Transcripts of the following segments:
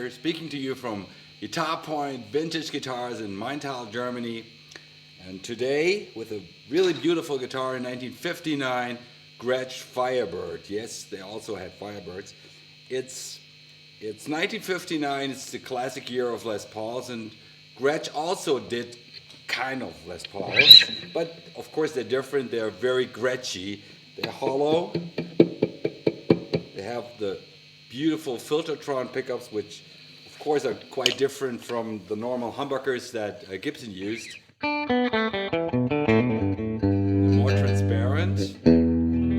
here, speaking to you from GuitarPoint Vintage Guitars in Maintal, Germany. And today, with a really beautiful guitar in 1959, Gretsch Firebird. Yes, they also had Firebirds. It's 1959, it's the classic year of Les Pauls, and Gretsch also did kind of Les Pauls, but of course they're different. They're very Gretschy. They're hollow. They have the beautiful Filtertron pickups, which of course are quite different from the normal humbuckers that Gibson used. They're more transparent, an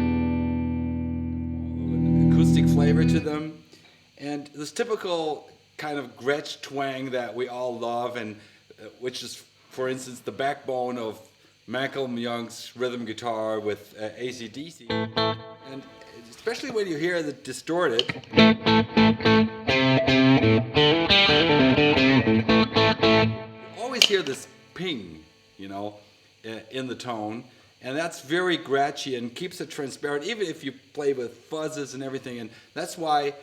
acoustic flavor to them, and this typical kind of Gretsch twang that we all love, and which is, for instance, the backbone of Malcolm Young's rhythm guitar with AC/DC, and especially when you hear the distorted, you always hear this ping, you know, in the tone, and that's very Gretschy and keeps it transparent, even if you play with fuzzes and everything. And that's why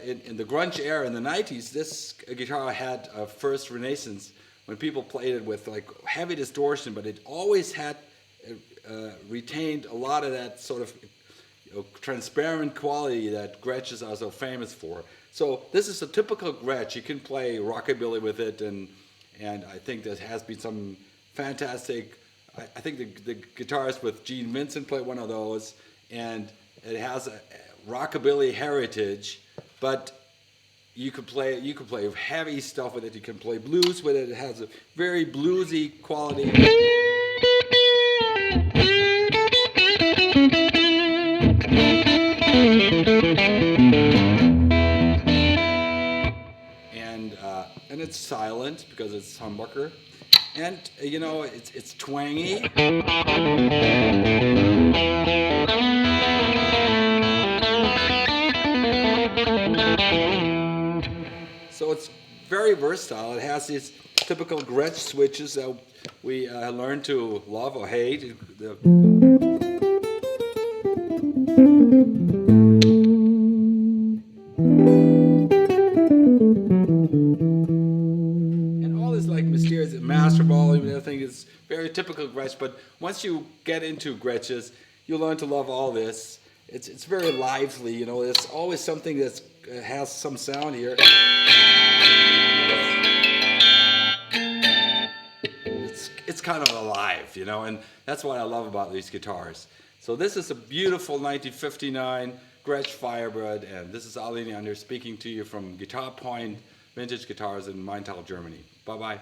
in the grunge era in the 90s, this guitar had a first renaissance when people played it with like heavy distortion, but it always had retained a lot of that sort of transparent quality that Gretsch's are so famous for. So this is a typical Gretsch. You can play rockabilly with it, and I think there has been some fantastic. I think the guitarist with Gene Vincent played one of those, and it has a rockabilly heritage, but you could play heavy stuff with it. You can play blues with it. It has a very bluesy quality. And it's silent because it's humbucker, and you know it's twangy. So it's very versatile. It has these typical Gretsch switches that we learn to love or hate. Mysterious Mastervolumen and everything is very typical Gretsch, but once you get into Gretches, you learn to love all this. It's very lively, you know. There's always something that has some sound here. It's kind of alive, you know, and that's what I love about these guitars. So this is a beautiful 1959 Gretsch Firebird, and this is Ali Neander speaking to you from GuitarPoint Vintage Guitars in Maintal, Germany. Bye-bye.